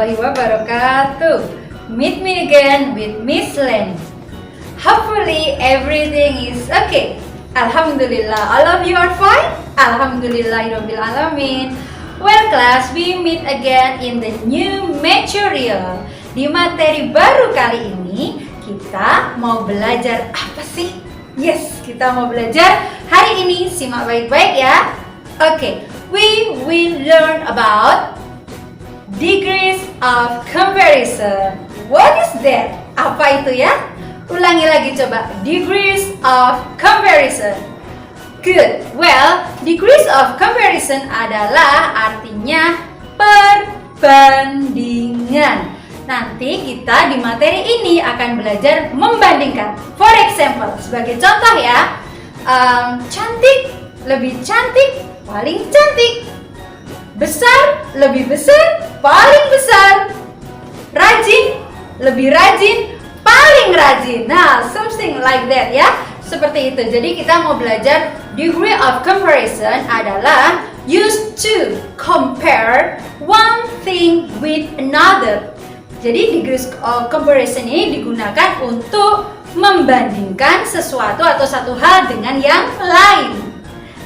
warahmatullahi wabarakatuh. Meet me again with Miss Len. Hopefully everything is okay. Alhamdulillah, all of you are fine? Alhamdulillahirabbil alamin. Well class, we meet again in the new material. Di materi baru kali ini, kita mau belajar apa sih? Yes, kita mau belajar hari ini. Simak baik-baik ya. Okay, we will learn about degrees of comparison. What is that? Apa itu ya? Ulangi lagi coba. Degrees of comparison. Good. Well, degrees of comparison adalah artinya perbandingan. Nanti kita di materi ini akan belajar membandingkan. For example, sebagai contoh ya, cantik, lebih cantik, paling cantik. Besar, lebih besar, paling besar. Rajin, lebih rajin, paling rajin. Nah, something like that ya. Seperti itu. Jadi kita mau belajar degree of comparison adalah used to compare one thing with another. Jadi degree of comparison ini digunakan untuk membandingkan sesuatu atau satu hal dengan yang lain.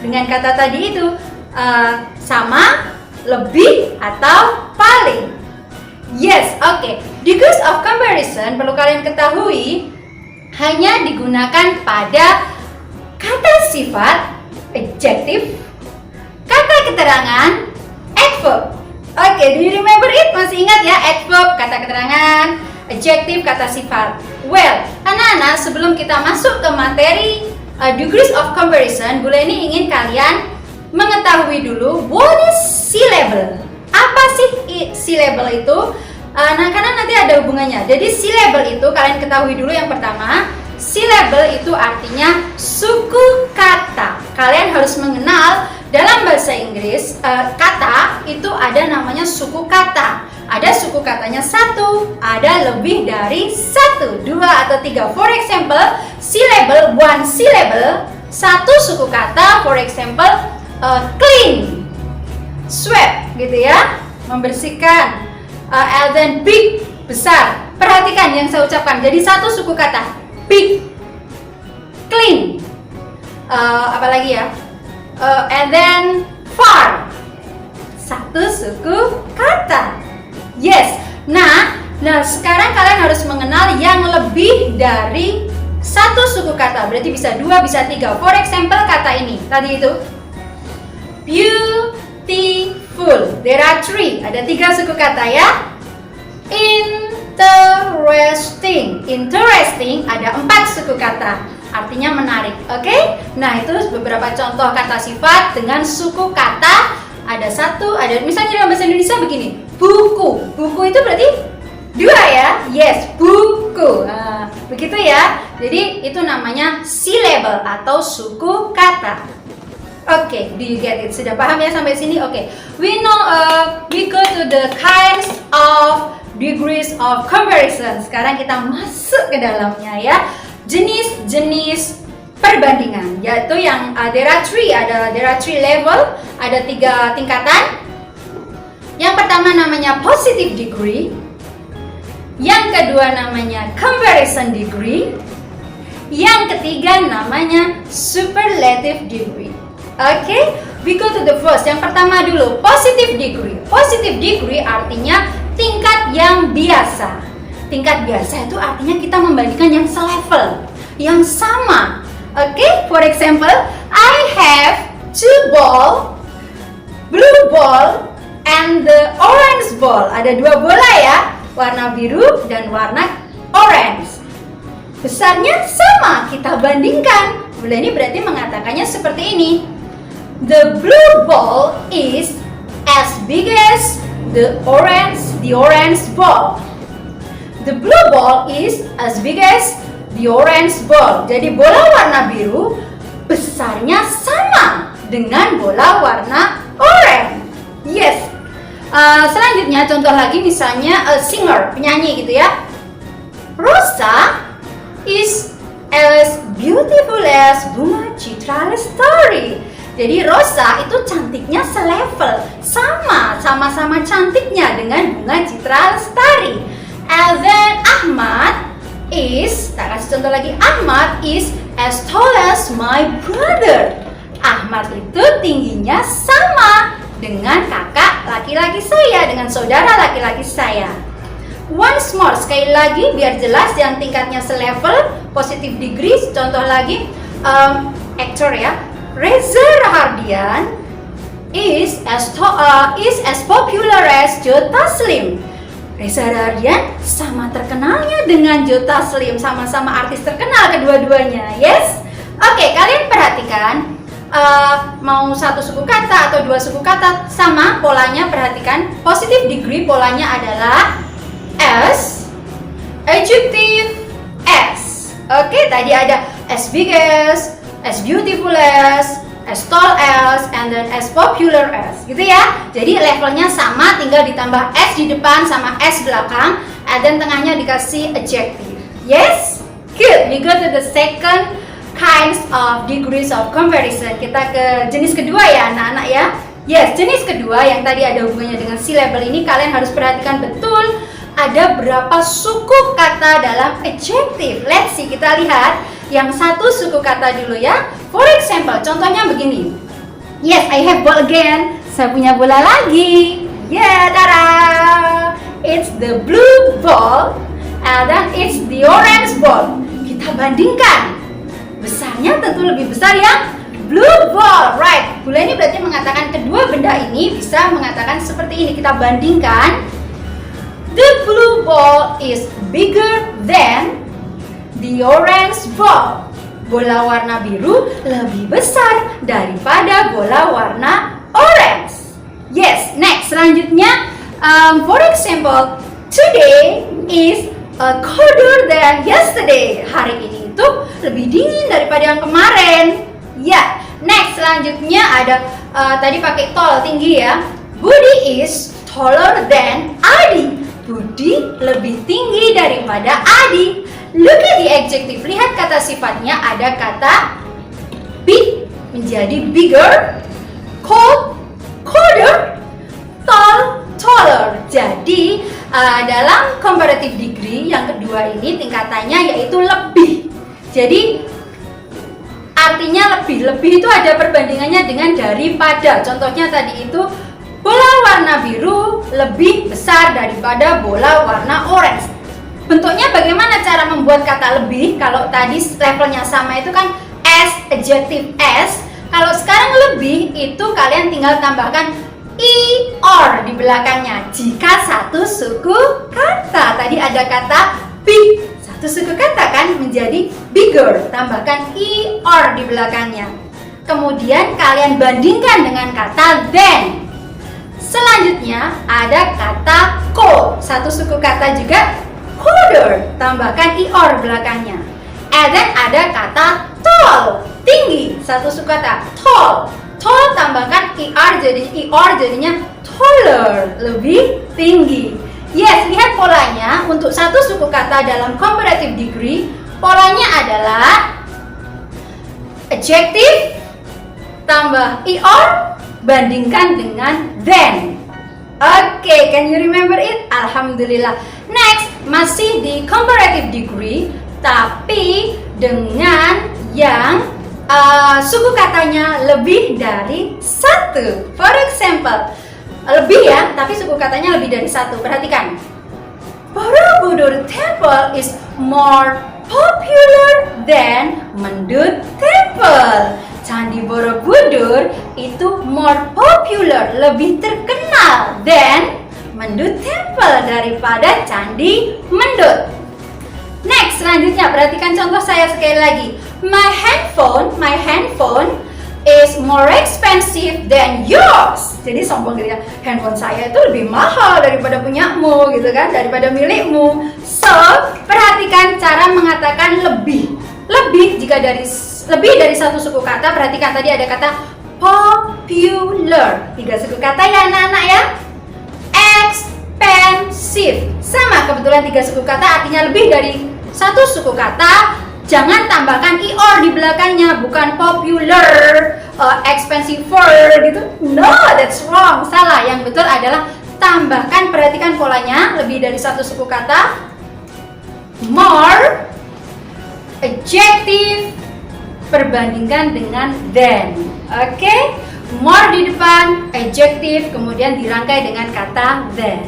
Dengan kata tadi itu sama, lebih, atau paling. Yes, oke. Degrees of comparison perlu kalian ketahui hanya digunakan pada kata sifat, adjective, kata keterangan, adverb. Oke, do you remember it? Masih ingat ya? Adverb, kata keterangan, adjective, kata sifat. Well, anak-anak, sebelum kita masuk ke materi degrees of comparison, Bu Leni ingin kalian mengetahui dulu what is syllable. Apa sih syllable itu? Nah, karena nanti ada hubungannya. Jadi syllable itu kalian ketahui dulu yang pertama. Syllable itu artinya suku kata. Kalian harus mengenal dalam bahasa Inggris kata itu ada namanya suku kata. Ada suku katanya satu, ada lebih dari satu, dua atau tiga. For example, syllable, one syllable, satu suku kata. For example, clean, sweep, gitu ya, membersihkan. And then big, besar. Perhatikan yang saya ucapkan. Jadi satu suku kata, big, clean. Apalagi ya? And then far. Satu suku kata. Yes. Nah sekarang kalian harus mengenal yang lebih dari satu suku kata. Berarti bisa dua, bisa tiga. For example, kata ini tadi itu beautiful. There are three. Ada tiga suku kata ya. Interesting. Interesting ada 4 suku kata. Artinya menarik. Oke? Nah, itu beberapa contoh kata sifat dengan suku kata. Ada satu, ada misalnya dalam bahasa Indonesia begini. Buku. Buku itu berarti 2 ya? Yes, buku. Nah, begitu ya. Jadi itu namanya syllable atau suku kata. Oke, do you get it? Sudah paham ya sampai sini? Oke. We know we go to the kinds of degrees of comparison. Sekarang kita masuk ke dalamnya ya. Jenis-jenis perbandingan, yaitu yang there are three level, ada 3 tingkatan. Yang pertama namanya positive degree. Yang kedua namanya comparison degree. Yang ketiga namanya superlative degree. Oke, we go to the first. Yang pertama dulu, positive degree. Positive degree artinya tingkat yang biasa. Tingkat biasa itu artinya kita membandingkan yang selevel, yang sama. Oke, for example, I have 2 ball, blue ball and the orange ball. Ada 2 bola ya, warna biru dan warna orange. Besarnya sama, kita bandingkan. Ini berarti mengatakannya seperti ini. The blue ball is as big as the orange ball. The blue ball is as big as the orange ball. Jadi bola warna biru besarnya sama dengan bola warna orange. Yes. Selanjutnya contoh lagi misalnya singer, penyanyi gitu ya. Rosa is as beautiful as Bunga Citra Lestari. Jadi Rosa itu cantiknya selevel, sama-sama cantiknya dengan Bunga Citra Lestari. And then Ahmad is, tak kasih contoh lagi, Ahmad is as tall as my brother. Ahmad itu tingginya sama dengan kakak laki-laki saya, dengan saudara laki-laki saya. Once more, sekali lagi biar jelas yang tingkatnya selevel, positive degree. Contoh lagi, actor ya, Reza Rahardian is as popular as Joe Taslim. Reza Rahardian sama terkenalnya dengan Joe Taslim, sama-sama artis terkenal kedua-duanya. Yes? Oke, kalian perhatikan, mau satu suku kata atau dua suku kata sama polanya, perhatikan. Positive degree polanya adalah as, adjective as. Oke, tadi ada as big as beautiful as tall as, and then as popular as, gitu ya. Jadi levelnya sama, tinggal ditambah s di depan sama s belakang, and then tengahnya dikasih adjective. Yes? Good. We go to the second kinds of degrees of comparison. Kita ke jenis kedua ya anak-anak ya. Yes, jenis kedua yang tadi ada hubungannya dengan syllable ini, kalian harus perhatikan betul ada berapa suku kata dalam adjective. Let's see, kita lihat yang satu suku kata dulu ya. For example, contohnya begini. Yes, I have ball again. Saya punya bola lagi. Yeah, tada! It's the blue ball, and then it's the orange ball. Kita bandingkan. Besarnya tentu lebih besar yang blue ball, right? Bola ini berarti mengatakan kedua benda ini bisa mengatakan seperti ini. Kita bandingkan. The blue ball is bigger than the orange ball. Bola warna biru lebih besar daripada bola warna orange. Yes, next, selanjutnya, for example, today is colder than yesterday. Hari ini itu lebih dingin daripada yang kemarin. Ya, next, selanjutnya ada tadi pakai tall, tinggi ya. Budi is taller than Adi. Budi lebih tinggi daripada Adi. Look at the adjective. Lihat kata sifatnya, ada kata big menjadi bigger, cold, colder, tall, taller. Jadi dalam comparative degree yang kedua ini tingkatannya yaitu lebih. Jadi artinya lebih itu ada perbandingannya dengan daripada. Contohnya tadi itu bola warna biru lebih besar daripada bola warna orange. Bentuknya bagaimana cara membuat kata lebih? Kalau tadi levelnya sama itu kan as, adjective as. Kalau sekarang lebih itu kalian tinggal tambahkan er di belakangnya. Jika satu suku kata, tadi ada kata big, satu suku kata kan menjadi bigger, tambahkan er di belakangnya. Kemudian kalian bandingkan dengan kata then. Selanjutnya ada kata cold, satu suku kata juga colder, tambahkan er belakangnya. And then ada kata tall, tinggi, satu suku kata tall. Tall tambahkan er jadinya taller, lebih tinggi. Yes, lihat polanya untuk satu suku kata dalam comparative degree. Polanya adalah adjective tambah er bandingkan dengan then. Oke, can you remember it? Alhamdulillah. Next, masih di comparative degree, tapi dengan yang suku katanya lebih dari satu. For example, lebih ya, tapi suku katanya lebih dari satu. Perhatikan. Borobudur Temple is more popular than Mendut Temple. Candi Borobudur itu more popular, lebih terkenal than Mendut Temple, daripada Candi Mendut. Next, selanjutnya perhatikan contoh saya sekali lagi. My handphone is more expensive than yours. Jadi sombong gitu ya, handphone saya itu lebih mahal daripada punyamu gitu kan, daripada milikmu. So, perhatikan cara mengatakan lebih. Lebih jika lebih dari satu suku kata, perhatikan tadi ada kata popular. 3 suku kata ya anak-anak ya. Expensive. Sama, kebetulan 3 suku kata artinya lebih dari satu suku kata. Jangan tambahkan er di belakangnya, bukan popular. expensive gitu. No, that's wrong. Salah. Yang betul adalah tambahkan, perhatikan polanya, lebih dari satu suku kata, more, adjective, perbandingkan dengan than. Oke? More di depan, adjective, kemudian dirangkai dengan kata than.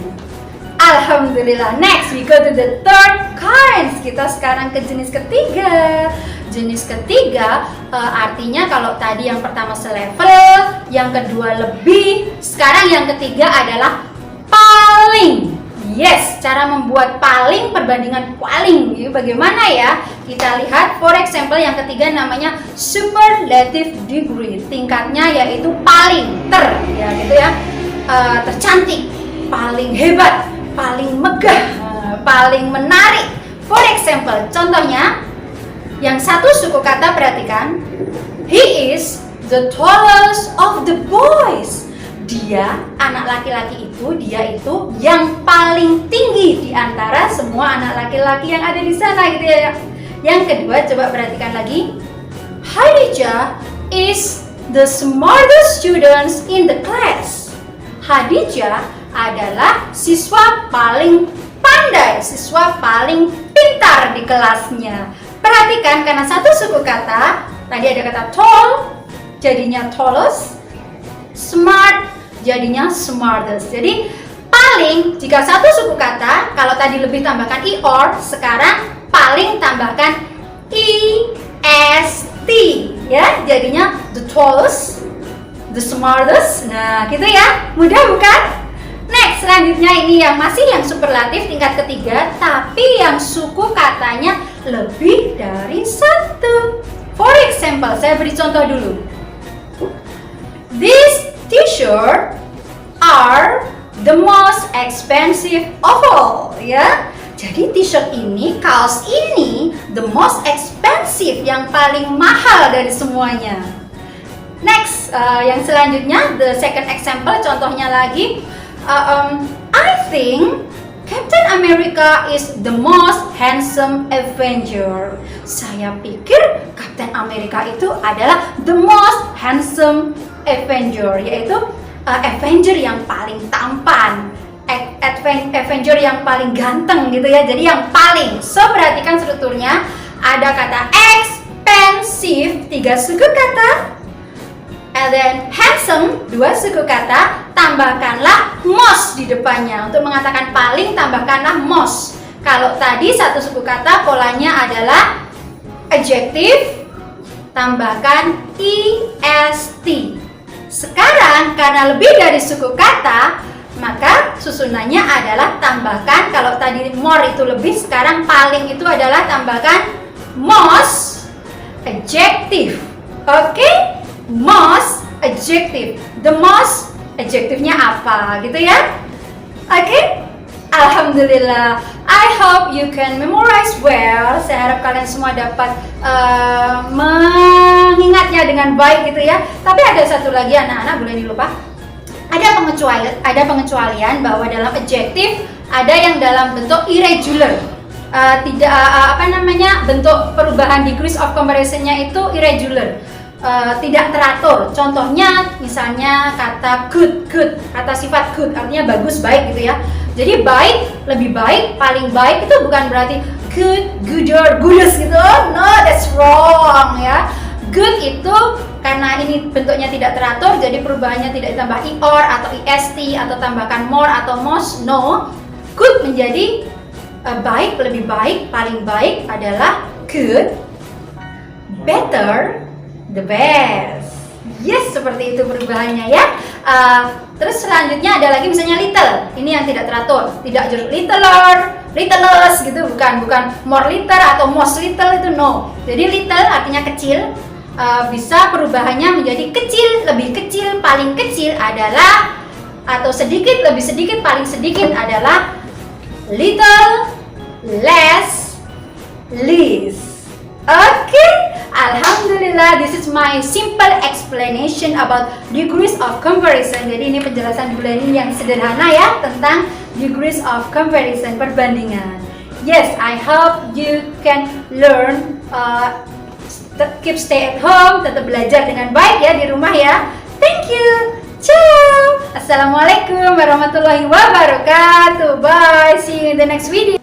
Alhamdulillah. Next, we go to the third kinds. Kita sekarang ke jenis ketiga. Jenis ketiga artinya kalau tadi yang pertama selevel, yang kedua lebih, sekarang yang ketiga adalah paling. Yes, cara membuat paling, perbandingan paling. Bagaimana ya? Kita lihat, for example, yang ketiga namanya superlative degree. Tingkatnya yaitu paling, ya gitu ya. Tercantik, paling hebat, paling megah, paling menarik. For example, contohnya, yang satu suku kata perhatikan, he is the tallest of the boys. Dia, anak laki-laki itu, dia itu yang paling tinggi di antara semua anak laki-laki yang ada di sana gitu ya. Yang kedua, coba perhatikan lagi. Khadijah is the smartest students in the class. Khadijah adalah siswa paling pandai, siswa paling pintar di kelasnya. Perhatikan, karena satu suku kata, tadi ada kata tall, jadinya tallest, smart, jadinya smartest. Jadi paling, jika satu suku kata, kalau tadi lebih tambahkan or, sekarang paling tambahkan est, ya, jadinya the tallest, the smartest. Nah, gitu ya, mudah bukan? Next, selanjutnya ini yang masih yang superlatif tingkat ketiga, tapi yang suku katanya lebih dari satu. For example, saya beri contoh dulu. This t-shirt are the most expensive of all, ya. Jadi t-shirt ini, kaos ini the most expensive, yang paling mahal dari semuanya. Next, yang selanjutnya, the second example, contohnya lagi, I think Captain America is the most handsome Avenger. Saya pikir Captain America itu adalah the most handsome Avenger, yaitu Avenger yang paling tampan, Avenger yang paling ganteng gitu ya. Jadi yang paling. So, perhatikan strukturnya. Ada kata expensive, 3 suku kata, and then handsome, 2 suku kata, tambahkanlah most di depannya. Untuk mengatakan paling, tambahkanlah most. Kalau tadi satu suku kata, polanya adalah adjective, tambahkan est. Sekarang, karena lebih dari suku kata, maka susunannya adalah tambahkan, kalau tadi more itu lebih, sekarang paling itu adalah tambahkan most adjective. Oke? Most adjective. The most adjektifnya apa gitu ya? Oke? Alhamdulillah. I hope you can memorize well. Saya harap kalian semua dapat mengingatnya dengan baik gitu ya. Tapi ada satu lagi anak-anak, boleh dilupa. Ada pengecualian bahwa dalam adjektif ada yang dalam bentuk irregular. Bentuk perubahan degrees of comparison-nya itu irregular. Tidak teratur. Contohnya misalnya kata good, kata sifat good artinya bagus, baik gitu ya. Jadi baik, lebih baik, paling baik itu bukan berarti good, gooder, goodest gitu. No, that's wrong ya. Good itu karena ini bentuknya tidak teratur, jadi perubahannya tidak ditambah or atau est atau tambahkan more atau most. No, good menjadi baik, lebih baik, paling baik adalah good, better, the best. Yes, seperti itu perubahannya ya. Terus selanjutnya ada lagi misalnya little. Ini yang tidak teratur, tidak jeruk littler, littlest gitu, bukan more little atau most little itu no. Jadi little artinya kecil, bisa perubahannya menjadi kecil, lebih kecil, paling kecil adalah, atau sedikit, lebih sedikit, paling sedikit adalah little, less, least. Okay, alhamdulillah, this is my simple explanation about degrees of comparison. Jadi ini penjelasan bulan ini yang sederhana ya tentang degrees of comparison, perbandingan. Yes, I hope you can learn keep stay at home, tetap belajar dengan baik ya di rumah ya. Thank you. Ciao. Assalamualaikum warahmatullahi wabarakatuh. Bye. See you in the next video.